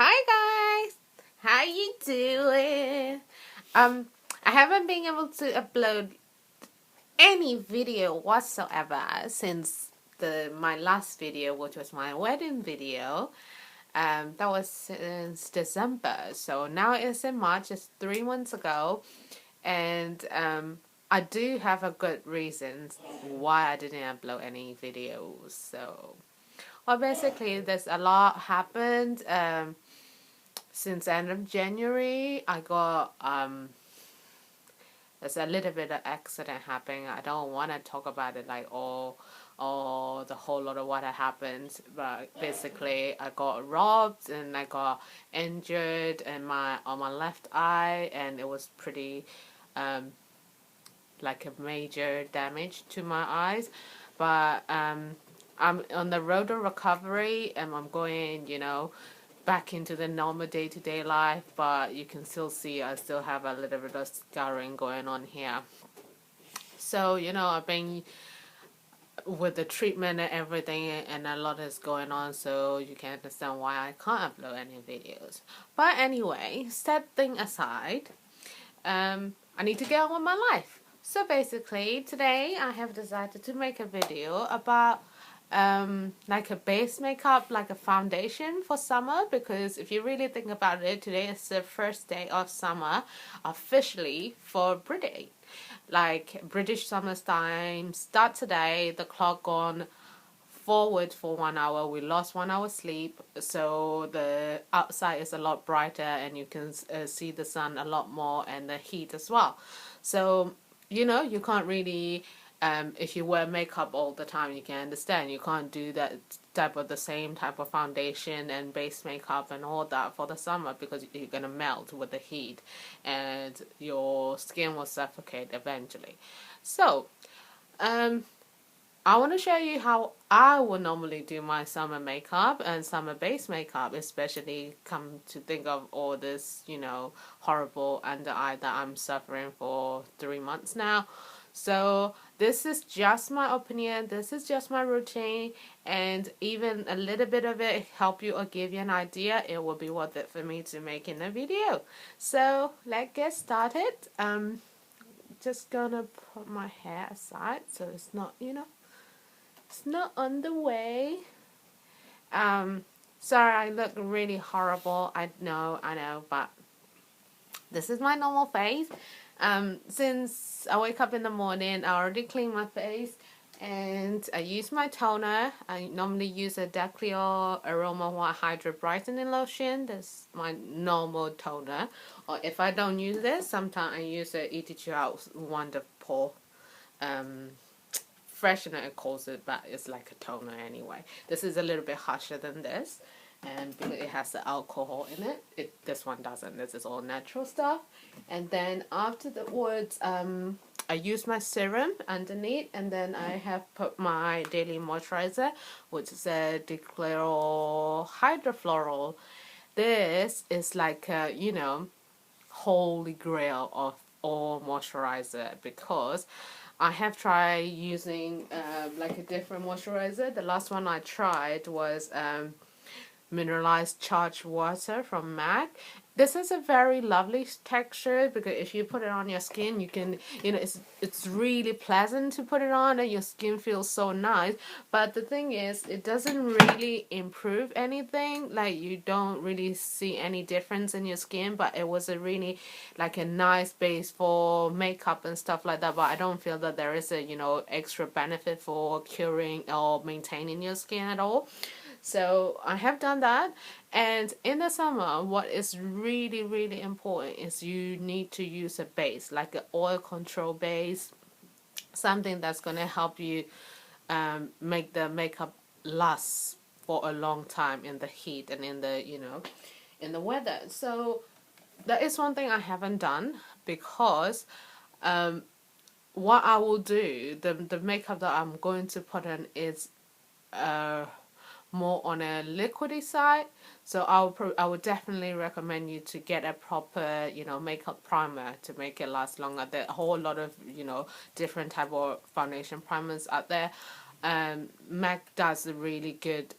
Hi guys, how you doing? I haven't been able to upload any video whatsoever since my last video, which was my wedding video. That was since December, so now it's in March. It's 3 months ago, and I do have a good reason why I didn't upload any videos. Well, basically, there's a lot happened. Since end of January, I got there's a little bit of accident happening. I don't want to talk about it like all the whole lot of what happened, but basically I got robbed and I got injured in on my left eye, and it was pretty like a major damage to my eyes. But I'm on the road to recovery, and I'm going, back into the normal day-to-day life, but you can still see I still have a little bit of scarring going on here. So, I've been with the treatment and everything, and a lot is going on, so you can understand why I can't upload any videos. But anyway, that thing aside, I need to get on with my life. So basically, today I have decided to make a video about like a base makeup, like a foundation for summer, because if you really think about it, today is the first day of summer officially for Britain. Like British summertime start today, the clock gone forward for 1 hour. We lost 1 hour sleep, so the outside is a lot brighter, and you can see the sun a lot more, and the heat as well. So you can't really if you wear makeup all the time, you can understand you can't do that the same type of foundation and base makeup and all that for the summer, because you're gonna melt with the heat and your skin will suffocate eventually. So I want to show you how I would normally do my summer makeup and summer base makeup, especially come to think of all this, horrible under eye that I'm suffering for 3 months now. So this is just my opinion, this is just my routine, and even a little bit of it help you or give you an idea, it will be worth it for me to make in a video. So let's get started. Just gonna put my hair aside so it's not, it's not on the way. Sorry, I look really horrible. I know, but this is my normal face. Since I wake up in the morning, I already clean my face, and I use my toner. I normally use a Declear Aroma White Hydra Brightening Lotion. That's my normal toner. Or if I don't use this, sometimes I use a ETG Wonderful freshener, it calls it, but it's like a toner anyway. This is a little bit harsher than this, and because it has the alcohol in it, this one doesn't. This is all natural stuff. And then afterwards, I use my serum underneath, and then I have put my daily moisturizer, which is a Declear Hydrofloral. This is like a, holy grail of all moisturizer, because I have tried using like a different moisturizer. The last one I tried was mineralized charged water from MAC. This is a very lovely texture, because if you put it on your skin, you can, it's really pleasant to put it on, and your skin feels so nice. But the thing is, it doesn't really improve anything. Like, you don't really see any difference in your skin, but it was a really like a nice base for makeup and stuff like that. But I don't feel that there is a, extra benefit for curing or maintaining your skin at all. So I have done that. And in the summer, what is really, really important is you need to use a base, like an oil control base, something that's going to help you make the makeup last for a long time in the heat and in the, in the weather. So that is one thing I haven't done, because what I will do, the makeup that I'm going to put on is more on a liquidy side. So I would definitely recommend you to get a proper, makeup primer to make it last longer. There are a whole lot of, different type of foundation primers out there. MAC does a really good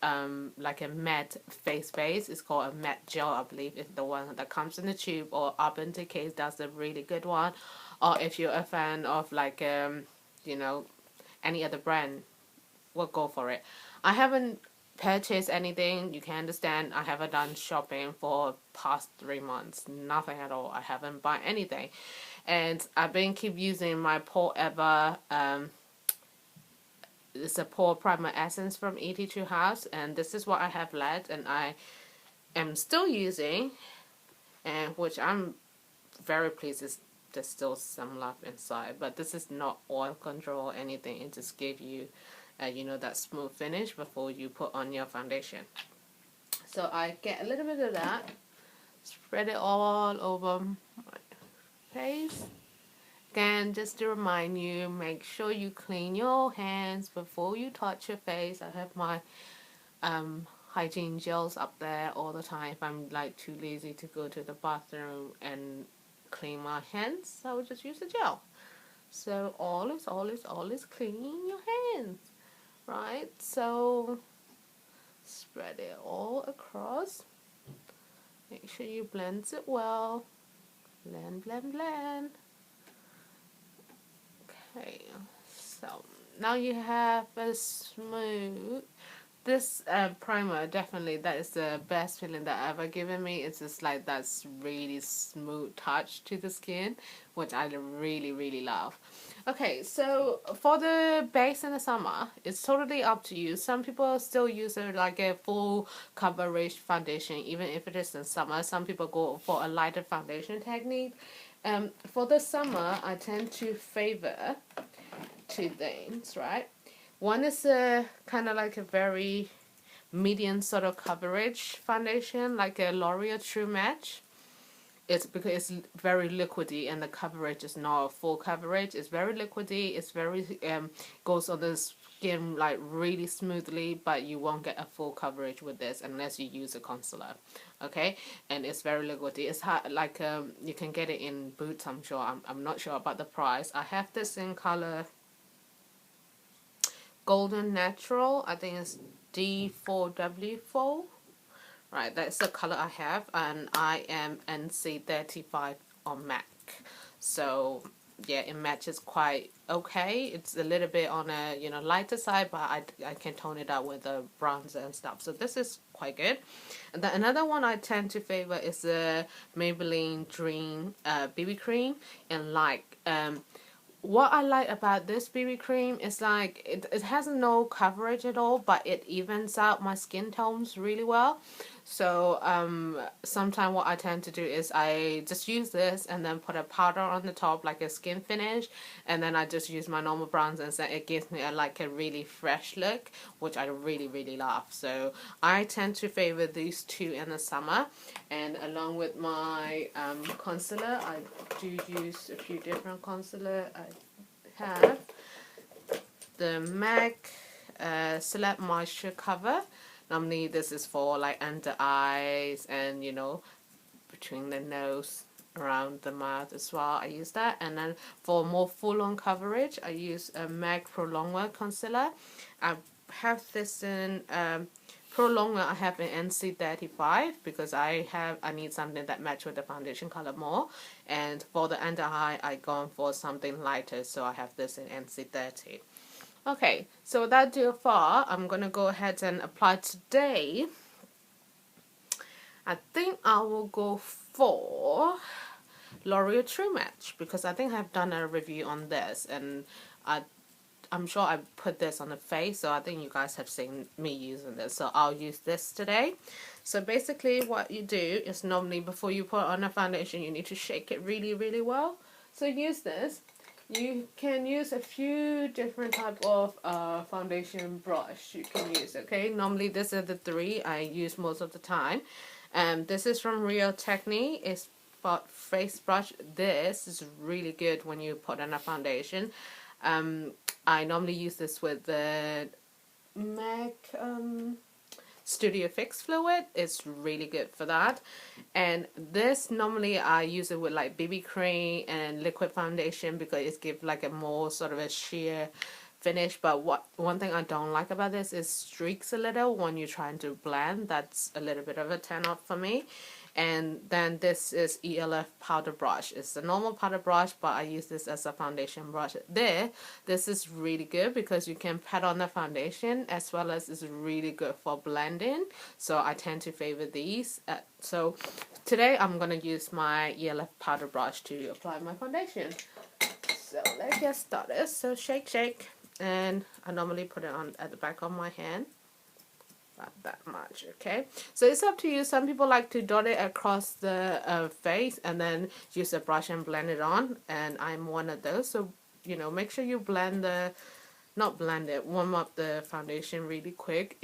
like a matte face base. It's called a matte gel, I believe. It's the one that comes in the tube, or Urban Decay does a really good one. Or if you're a fan of like you know, any other brand, we'll go for it. I haven't purchased anything. You can understand I haven't done shopping for past 3 months. Nothing at all. I haven't bought anything. And I've been keep using my Pore Ever it's a Pore Primer Essence from 82 House, and this is what I have left, and I am still using, and which I'm very pleased is there's still some left inside, but this is not oil control or anything. It just gives you you know, that smooth finish before you put on your foundation. So I get a little bit of that, spread it all over my face. Again, just to remind you, make sure you clean your hands before you touch your face. I have my hygiene gels up there all the time. If I'm like too lazy to go to the bathroom and clean my hands, I will just use a gel. So always clean your hands, right? So spread it all across. Make sure you blend it well. Blend, blend, blend. Okay, so now you have a smooth. This primer, definitely, that is the best feeling that ever given me. It's just like that's really smooth touch to the skin, which I really love. Okay, so for the base in the summer, it's totally up to you. Some people still use it like a full coverage foundation, even if it is in summer. Some people go for a lighter foundation technique. For the summer, I tend to favor two things, right? One is a kind of like a very medium sort of coverage foundation, like a Loreal True Match. It's because it's very liquidy, and the coverage is not full coverage. It's very liquidy. It's very goes on the skin like really smoothly, but you won't get a full coverage with this unless you use a concealer. Okay, and it's very liquidy. It's hard, like you can get it in Boots. I'm sure. I'm not sure about the price. I have this in color Golden Natural. I think it's D4W4. Right, that's the color I have, and I am NC35 on MAC. So yeah, it matches quite okay. It's a little bit on a, you know, lighter side, but I can tone it out with the bronzer and stuff. So this is quite good. And then another one I tend to favor is the Maybelline Dream BB cream, and like what I like about this BB cream is like it has no coverage at all, but it evens out my skin tones really well. So sometimes what I tend to do is I just use this and then put a powder on the top, like a skin finish, and then I just use my normal bronzer, and so it gives me like a really fresh look, which I really love. So I tend to favor these two in the summer, and along with my concealer, I do use a few different concealer. I have the MAC Celeb Moisture Cover. Normally this is for like under eyes and, you know, between the nose, around the mouth as well. I use that. And then for more full-on coverage, I use a MAC Pro Longwear Concealer. I have this in Pro Longwear. I have in NC35 because I need something that matches with the foundation color more. And for the under eye, I gone for something lighter, so I have this in NC30. Okay, so without too far, I'm going to go ahead and apply today. I think I will go for Loreal True Match because I think I've done a review on this, and I'm sure I put this on the face, so I think you guys have seen me using this. So I'll use this today. So basically what you do is normally before you put on a foundation, you need to shake it really well. So use this. You can use a few different type of foundation brush you can use, okay? Normally these are the three I use most of the time. This is from Real Technique. It's for face brush. This is really good when you put on a foundation. I normally use this with the MAC Studio Fix fluid. It's really good for that. And this normally I use it with like BB cream and liquid foundation because it gives like a more sort of a sheer finish, but one thing I don't like about this is streaks a little when you're trying to blend. That's a little bit of a turn off for me. And then this is ELF powder brush. It's a normal powder brush, but I use this as a foundation brush. This is really good because you can pat on the foundation as well as it's really good for blending. So I tend to favor these. So today I'm going to use my ELF powder brush to apply my foundation. So let's get started. So shake, shake. And I normally put it on at the back of my hand. Not that much, okay? So it's up to you. Some people like to dot it across the face and then use a brush and blend it on. And I'm one of those. So, you know, make sure you blend warm up the foundation really quick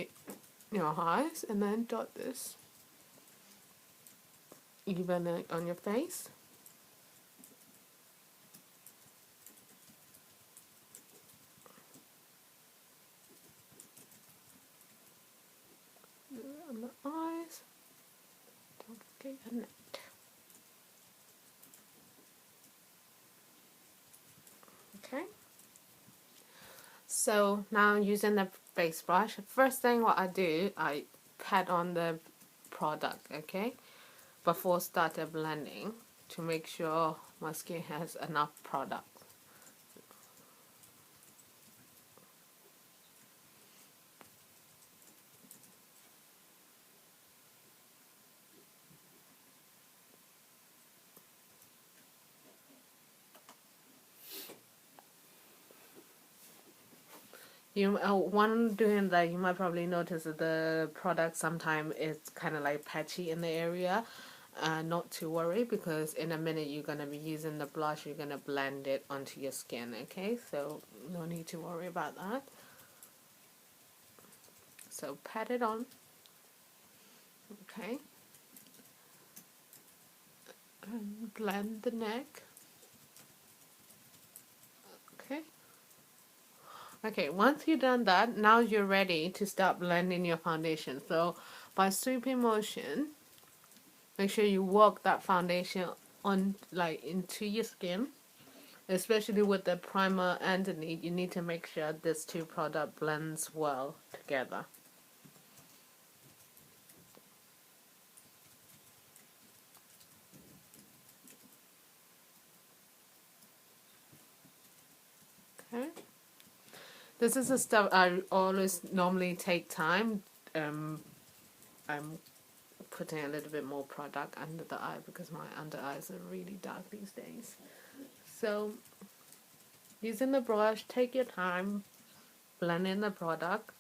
in your eyes. And then dot this even on your face. On the eyes. Don't forget your neck. Okay. So now using the face brush, first thing what I do, I pat on the product, okay, before started blending to make sure my skin has enough product. One doing that, you might probably notice that the product sometimes is kind of like patchy in the area. Not to worry, because in a minute you're going to be using the blush, you're going to blend it onto your skin, okay? So no need to worry about that. So pat it on, okay? And blend the neck, okay? Okay, once you've done that, now you're ready to start blending your foundation. So by sweeping motion, make sure you work that foundation on into your skin, especially with the primer underneath. You need to make sure this two product blends well together. Okay. This is the stuff I always normally take time. I'm putting a little bit more product under the eye because my under eyes are really dark these days. So using the brush, take your time, blend in the product.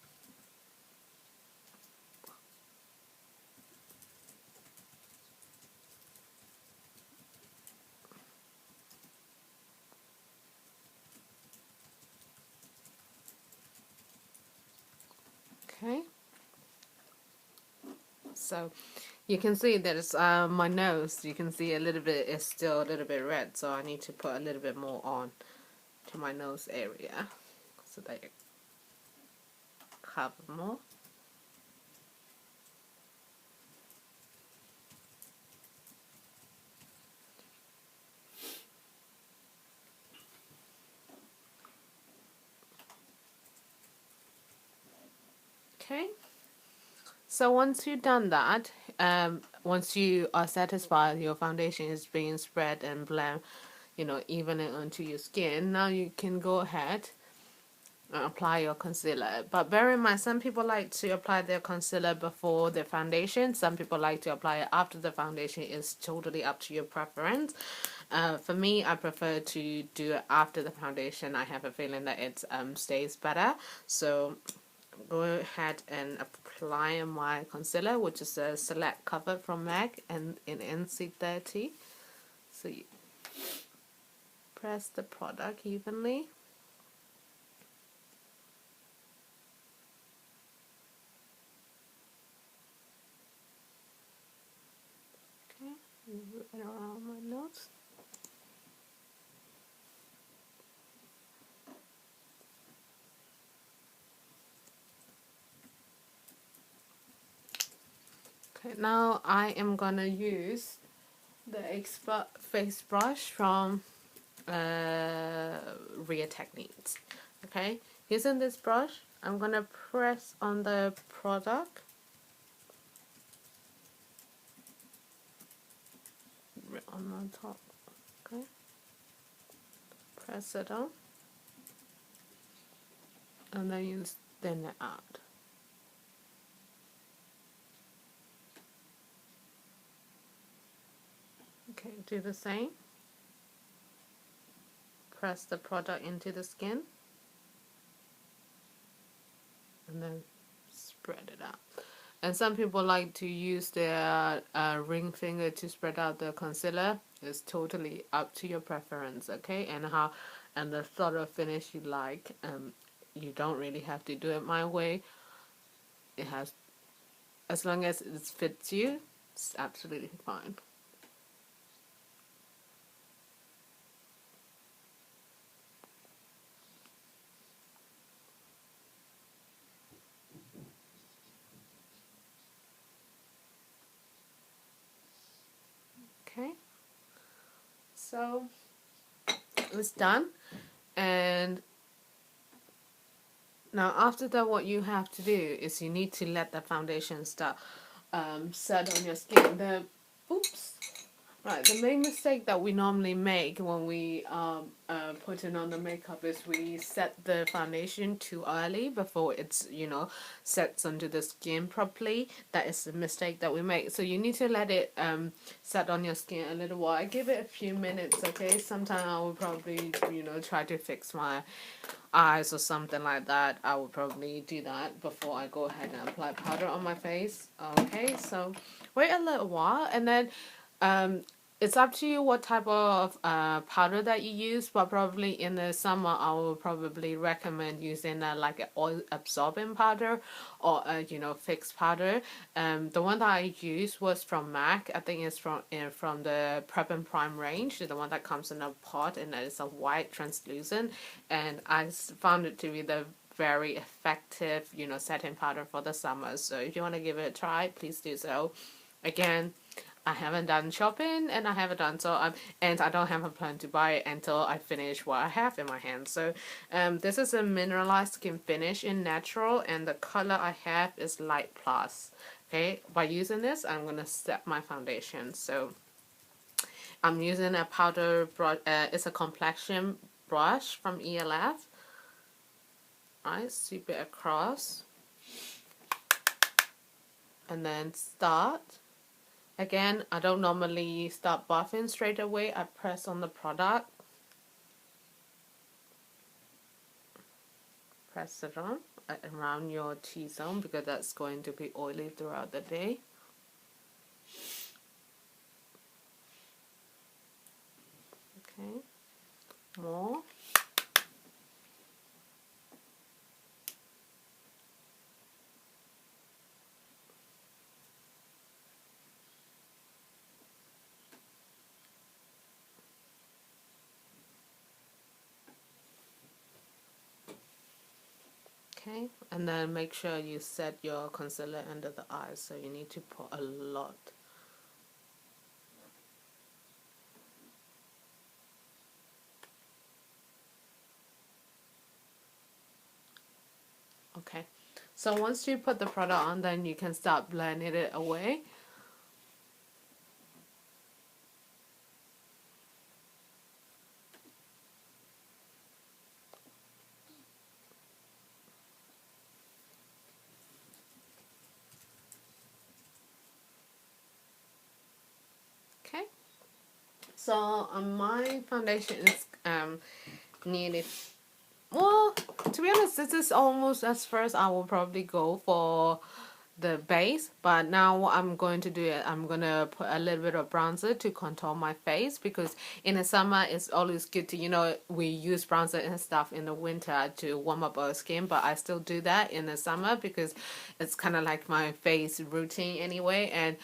Okay. So you can see there's my nose. You can see a little bit is still a little bit red, so I need to put a little bit more on to my nose area so that it cover more. Okay. So once you've done that, once you are satisfied your foundation is being spread and blend, even it onto your skin, now you can go ahead and apply your concealer. But bear in mind, some people like to apply their concealer before the foundation. Some people like to apply it after the foundation. It's totally up to your preference. For me, I prefer to do it after the foundation. I have a feeling that it stays better. So go ahead and apply my concealer, which is a Select Cover from MAC and in NC30. So you press the product evenly. Okay, move it around my nose. Okay, now I am gonna use the Expert Face Brush from Real Techniques. Okay, Using this brush, I'm going to press on the product on the top. Okay, press it on, and then you thin it out. Okay, do the same. Press the product into the skin, and then spread it out. And some people like to use their ring finger to spread out the concealer. It's totally up to your preference, okay? And the sort of finish you like. You don't really have to do it my way. It has, as long as it fits you, it's absolutely fine. Okay, so it's done. And now after that, what you have to do is you need to let the foundation start set on your skin. Right, the main mistake that we normally make when we putting on the makeup is we set the foundation too early before it's, sets onto the skin properly. That is the mistake that we make. So you need to let it set on your skin a little while. Give it a few minutes, okay? Sometimes I will probably, try to fix my eyes or something like that. I will probably do that before I go ahead and apply powder on my face. Okay, so wait a little while, and then it's up to you what type of powder that you use, but probably in the summer I will probably recommend using like an oil absorbing powder or fixed powder. The one that I used was from MAC. I think it's from the Prep and Prime range, the one that comes in a pot and it's a white translucent, and I found it to be the very effective setting powder for the summer. So if you want to give it a try, please do so. Again, I haven't done shopping, and I haven't done and I don't have a plan to buy it until I finish what I have in my hand. So, this is a mineralized skin finish in natural, and the color I have is light plus. Okay, by using this, I'm gonna set my foundation. So, I'm using a powder brush. It's a complexion brush from ELF. Alright, sweep it across, and then start. Again, I don't normally start buffing straight away. I press on the product. Press it on around your T-zone because that's going to be oily throughout the day. Okay, more. Okay, and then make sure you set your concealer under the eyes, so you need to put a lot. Okay, so once you put the product on, then you can start blending it away. Okay, so my foundation is nearly, well, to be honest, this is almost as first I will probably go for the base, but now what I'm going to do is I'm going to put a little bit of bronzer to contour my face, because in the summer it's always good to, we use bronzer and stuff in the winter to warm up our skin, but I still do that in the summer because it's kind of like my face routine anyway, and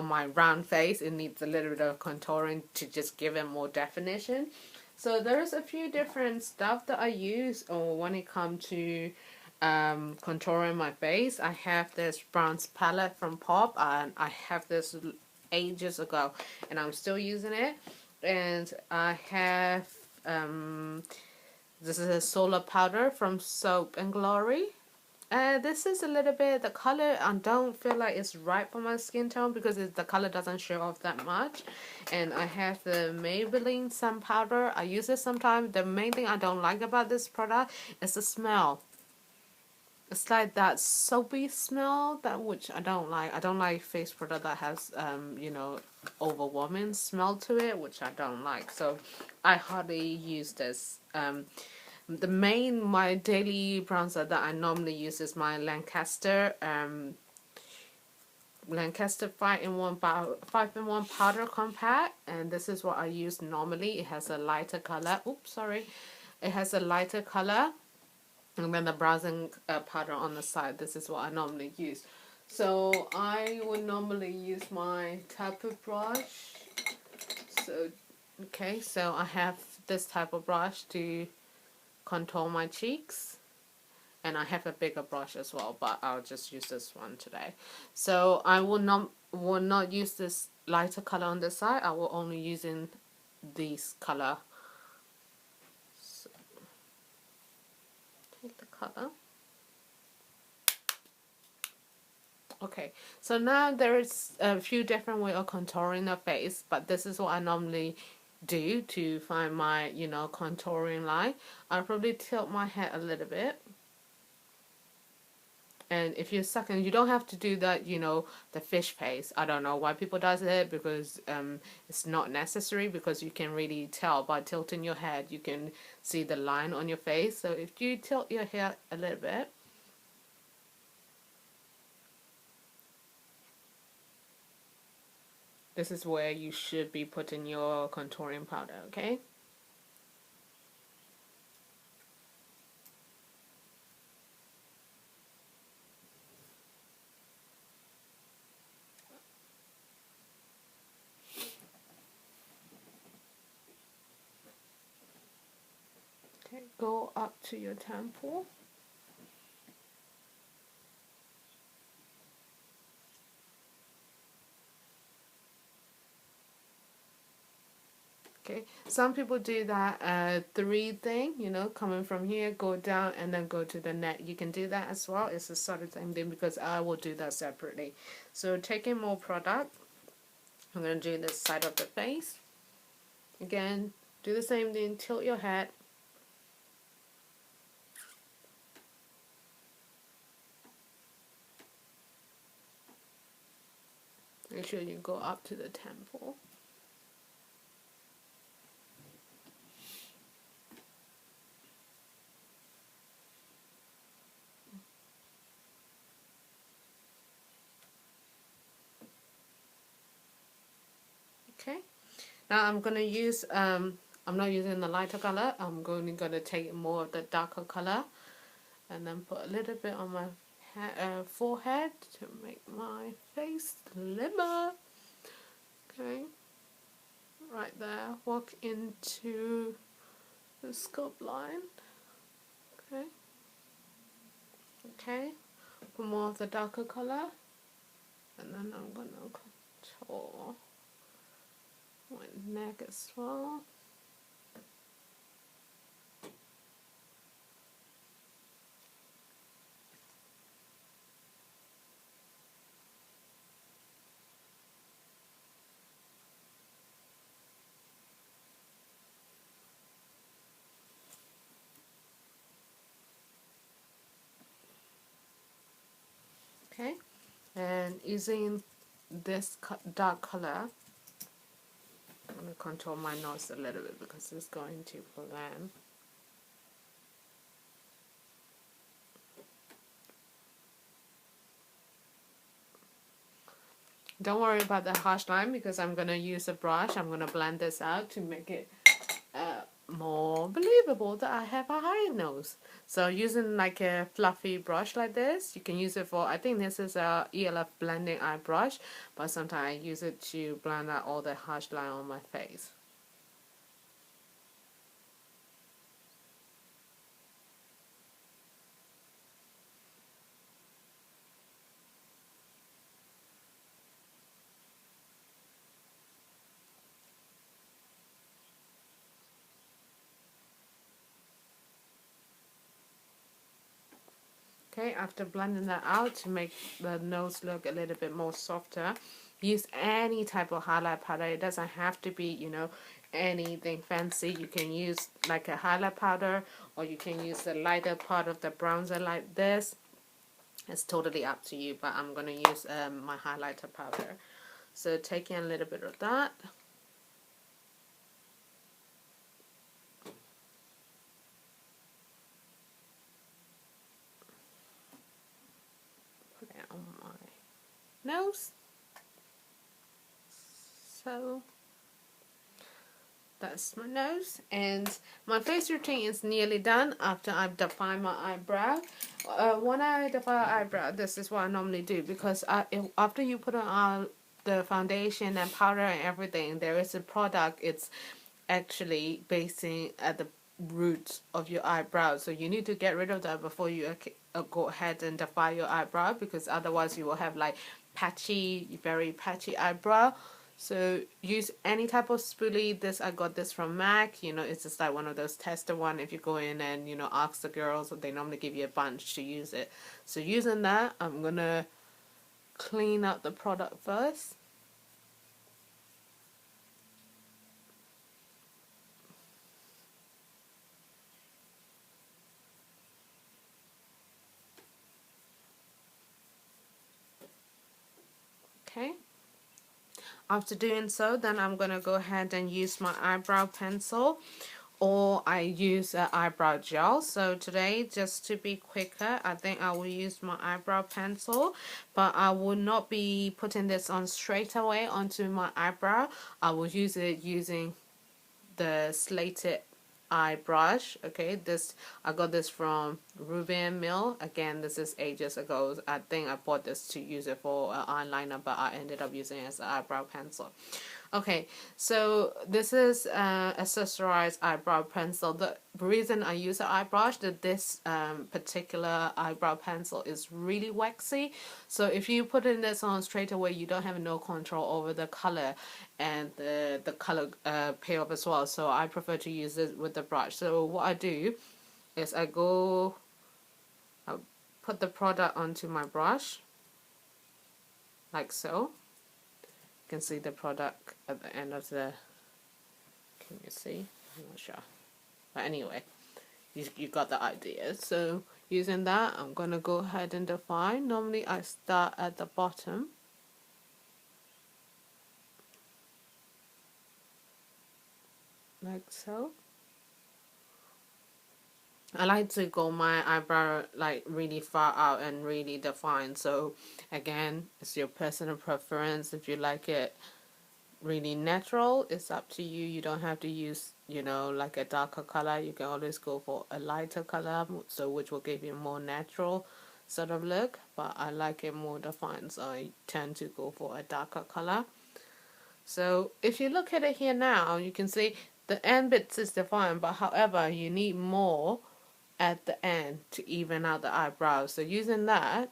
my round face, it needs a little bit of contouring to just give it more definition. So there's a few different stuff that I use when it comes to contouring my face. I have this bronze palette from Pop, and I have this ages ago and I'm still using it. And I have This is a solar powder from Soap and Glory. This is a little bit, the color, I don't feel like it's right for my skin tone because the color doesn't show off that much. And I have the Maybelline Sun Powder. I use it sometimes. The main thing I don't like about this product is the smell. It's like that soapy smell, that which I don't like. I don't like face product that has, you know, overwhelming smell to it, which I don't like. So I hardly use this. My daily bronzer that I normally use is my Lancaster 5-in-1 powder compact, and this is what I use normally. It has a lighter color. Oops, sorry. It has a lighter color, and then the bronzing powder on the side. This is what I normally use. So I would normally use my type of brush. So okay, so I have this type of brush to contour my cheeks, and I have a bigger brush as well, but I'll just use this one today. So I will not use this lighter color on this side. I will only use in this color. So take the color. Okay, so now there is a few different ways of contouring the face, but this is what I normally do to find my, you know, contouring line. I'll probably tilt my head a little bit. And if you're stuck, and you don't have to do that, you know, the fish face. I don't know why people does it, because it's not necessary, because you can really tell by tilting your head. You can see the line on your face. So if you tilt your head a little bit, this is where you should be putting your contouring powder, okay? Okay, go up to your temple. Okay, some people do that three thing, you know, coming from here, go down, and then go to the neck. You can do that as well. It's the sort of same thing, because I will do that separately. So taking more product, I'm going to do this side of the face. Again, do the same thing, tilt your head. Make sure you go up to the temple. Okay, now I'm going to use, I'm not using the lighter color. I'm going to take more of the darker color, and then put a little bit on my forehead to make my face slimmer. Okay, right there, walk into the scope line. Okay, okay, put more of the darker color, and then I'm going to contour my neck as well. Okay, and using this dark color, I'm going to contour my nose a little bit because it's going to blend. Don't worry about the harsh line, because I'm going to use a brush. I'm going to blend this out to make it more believable that I have a high nose. So using like a fluffy brush like this, you can use it for, I think this is a ELF blending eye brush, but sometimes I use it to blend out all the harsh line on my face. Okay, after blending that out to make the nose look a little bit more softer, use any type of highlight powder. It doesn't have to be, you know, anything fancy. You can use like a highlight powder, or you can use the lighter part of the bronzer like this. It's totally up to you, but I'm going to use my highlighter powder. So taking a little bit of that. Put it on my nose. So that's my nose, and my face routine is nearly done after I've defined my eyebrow. When I define eyebrow, this is what I normally do, because after you put on the foundation and powder and everything, there is a product. It's actually basing at the roots of your eyebrow, so you need to get rid of that before you go ahead and define your eyebrow, because otherwise you will have like patchy, very patchy eyebrow. So use any type of spoolie. This, I got this from MAC. You know, it's just like one of those tester one. If you go in and, you know, ask the girls, they normally give you a bunch to use it. So using that, I'm gonna clean out the product first. Okay. After doing so, then I'm going to go ahead and use my eyebrow pencil, or I use an eyebrow gel. So today, just to be quicker, I think I will use my eyebrow pencil, but I will not be putting this on straight away onto my eyebrow. I will use it using the slated eye brush. Okay, this, I got this from Ruben Mill. Again, this is ages ago. I think I bought this to use it for an eyeliner, but I ended up using it as an eyebrow pencil. Okay, so this is accessorized eyebrow pencil. The reason I use an eye brush, that this particular eyebrow pencil is really waxy. So if you put in this on straight away, you don't have no control over the color and the color payoff as well. So I prefer to use it with the brush. So what I do is I put the product onto my brush like so. You can see the product at the end of the, can you see? I'm not sure. But anyway, you got the idea. So using that, I'm going to go ahead and define. Normally I start at the bottom. Like so. I like to go my eyebrow like really far out and really defined. So again, it's your personal preference. If you like it really natural, it's up to you. You don't have to use, you know, like a darker color. You can always go for a lighter color, so which will give you a more natural sort of look, but I like it more defined, so I tend to go for a darker color. So if you look at it here now, you can see the end bits is defined, but however you need more at the end to even out the eyebrows. So using that,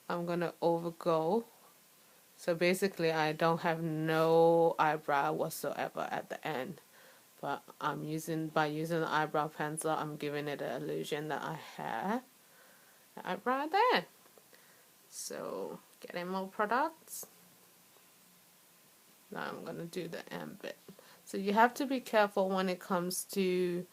I'm gonna overgo. So basically I don't have no eyebrow whatsoever at the end, but by using the eyebrow pencil, I'm giving it an illusion that I have an eyebrow there. So getting more products. Now I'm gonna do the end bit. So you have to be careful when it comes to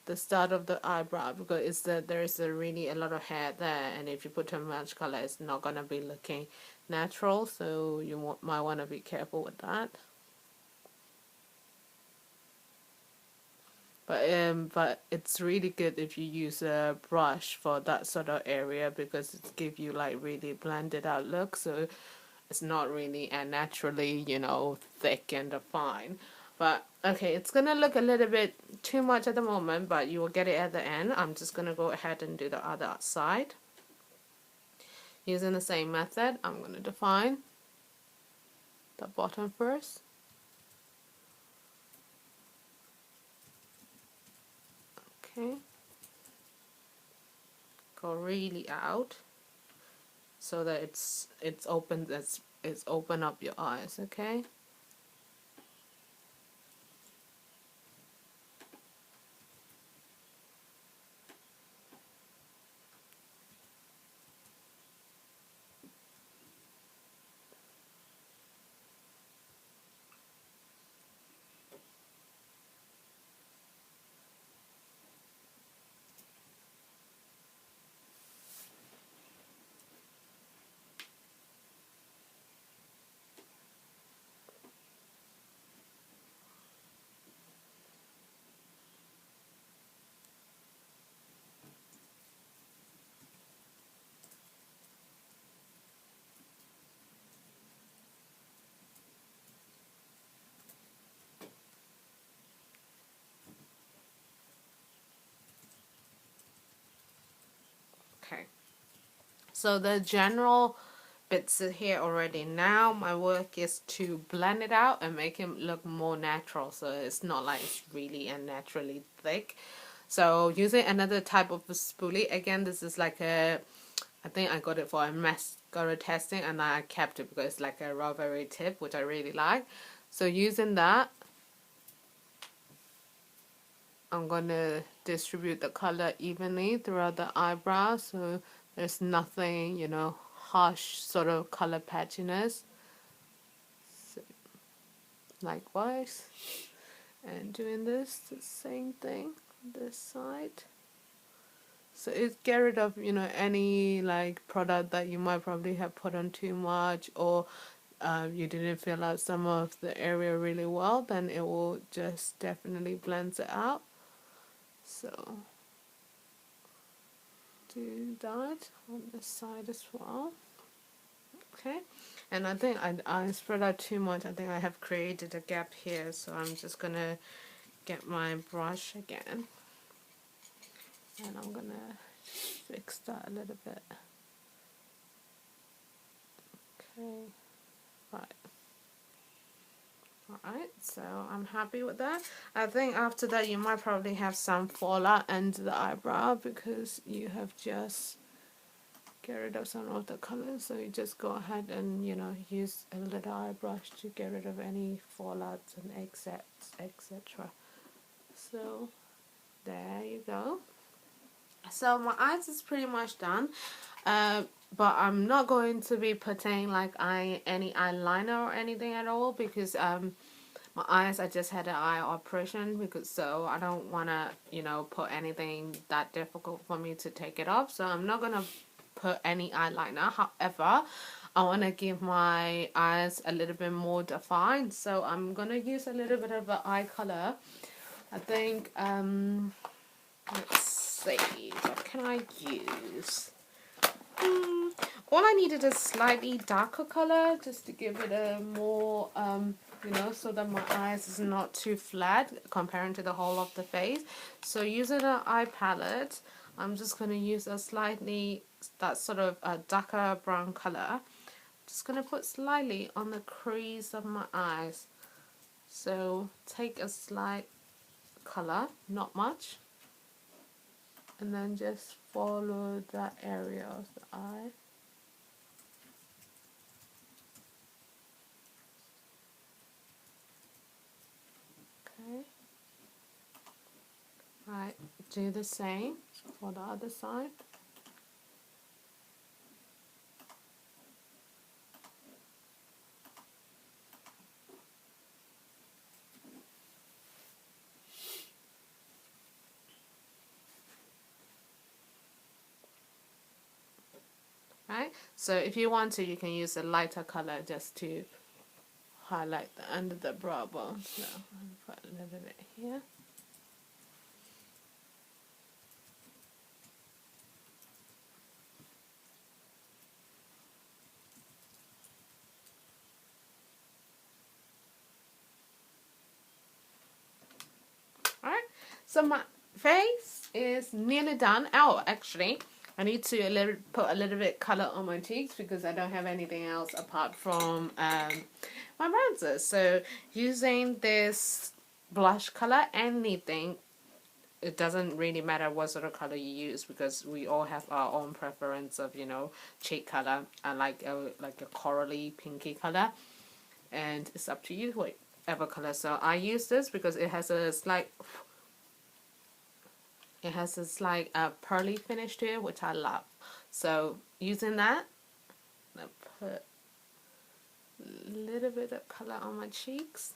the start of the eyebrow, because there is really a lot of hair there, and if you put too much color, it's not gonna be looking natural. So you might want to be careful with that. But it's really good if you use a brush for that sort of area, because it gives you like really blended out look. So it's not really naturally, you know, thick and defined. But okay, it's gonna look a little bit too much at the moment, but you will get it at the end. I'm just gonna go ahead and do the other side. Using the same method, I'm gonna define the bottom first. Okay. Go really out so that it's open, it's open up your eyes, okay? Okay, so the general bits are here already. Now my work is to blend it out and make it look more natural, so it's not like it's really unnaturally thick. So using another type of spoolie, again this is like a, I think I got it for a mascara testing and I kept it because it's like a raw berry tip, which I really like. So using that, I'm going to distribute the color evenly throughout the eyebrow, so there's nothing, you know, harsh sort of color patchiness. So, likewise, and doing this, the same thing on this side. So it's get rid of, you know, any like product that you might probably have put on too much, or you didn't fill out some of the area really well, then it will just definitely blends it out. So do that on this side as well. Okay, and I think I spread out too much. I think I have created a gap here, so I'm just gonna get my brush again and I'm gonna fix that a little bit. Okay, right. Alright, so I'm happy with that. I think after that you might probably have some fallout under the eyebrow because you have just get rid of some of the colors. So you just go ahead and, you know, use a little eye brush to get rid of any fallouts and excess, etc. So there you go. So my eyes is pretty much done. But I'm not going to be putting like any eyeliner or anything at all because my eyes, I just had an eye operation, because so I don't want to, you know, put anything that difficult for me to take it off. So I'm not going to put any eyeliner. However, I want to give my eyes a little bit more defined. So I'm going to use a little bit of an eye color. I think, let's see, what can I use? All I needed is slightly darker color just to give it a more, you know, so that my eyes is not too flat comparing to the whole of the face. So using an eye palette, I'm just going to use a slightly, that sort of a darker brown color. Just going to put slightly on the crease of my eyes. So take a slight color, not much, and then just follow that area of the eye. Okay. Right, do the same for the other side. Right, so if you want to, you can use a lighter color just to highlight the under the brow bone. So I'll put a little bit here. Alright, so my face is nearly done. Oh, actually, I need to put a little bit color on my cheeks because I don't have anything else apart from my bronzer. So using this blush color, anything, it doesn't really matter what sort of color you use because we all have our own preference of, you know, cheek color. I like a corally pinky color, and it's up to you whatever color. So I use this because it has a slight pearly finish to it, which I love. So using that, I put a little bit of color on my cheeks.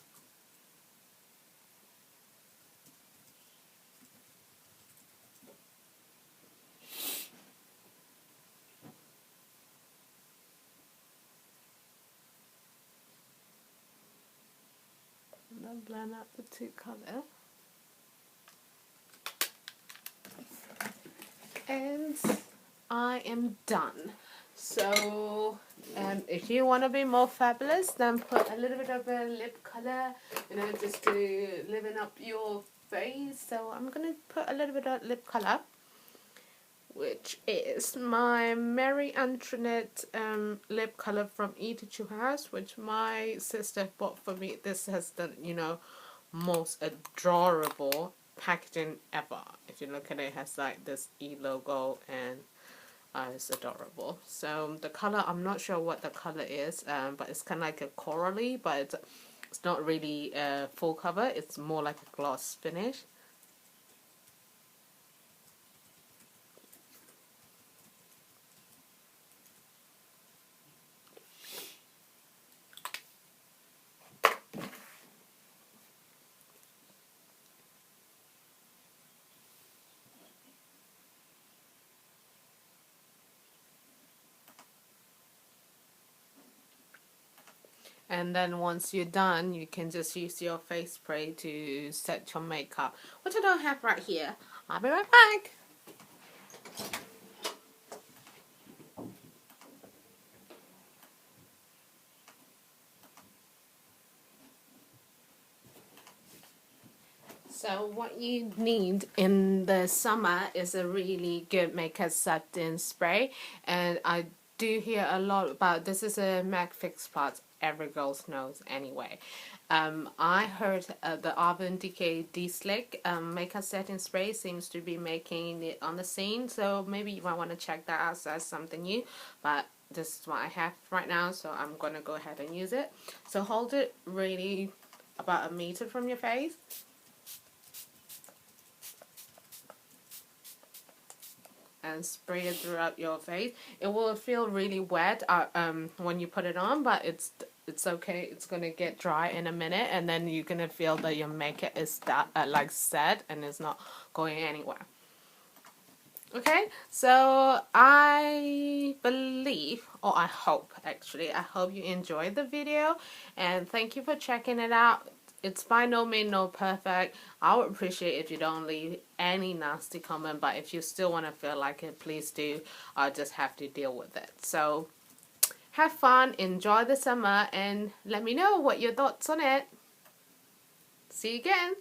And then blend out the two colors. And I am done. So if you want to be more fabulous, then put a little bit of a lip color, you know, just to liven up your face. So I'm going to put a little bit of lip color which is my Mary Antoinette lip color from Eat House, which my sister bought for me. This has the, you know, most adorable packaging ever. If you look at it, it has like this E logo, and it's adorable. So the color, I'm not sure what the color is, but it's kind of like a corally, but it's not really a full cover. It's more like a gloss finish. And then once you're done, you can just use your face spray to set your makeup, which I don't have right here. I'll be right back. So what you need in the summer is a really good makeup setting spray, and I do hear a lot about this. Is a MAC Fix Plus. Every girl knows anyway. I heard the Urban Decay D-Slick makeup setting spray seems to be making it on the scene, so maybe you might want to check that out as something new. But this is what I have right now, so I'm gonna go ahead and use it. So hold it really about 1 meter from your face. And spray it throughout your face. It will feel really wet when you put it on, but it's okay. It's gonna get dry in a minute, and then you're gonna feel that your makeup is like set and it's not going anywhere. Okay, so I believe, or I hope actually, I hope you enjoyed the video, and thank you for checking it out. It's by no means no perfect. I would appreciate if you don't leave any nasty comment, but if you still want to feel like it, please do. I'll just have to deal with it. So have fun, enjoy the summer, and let me know what your thoughts on it. See you again.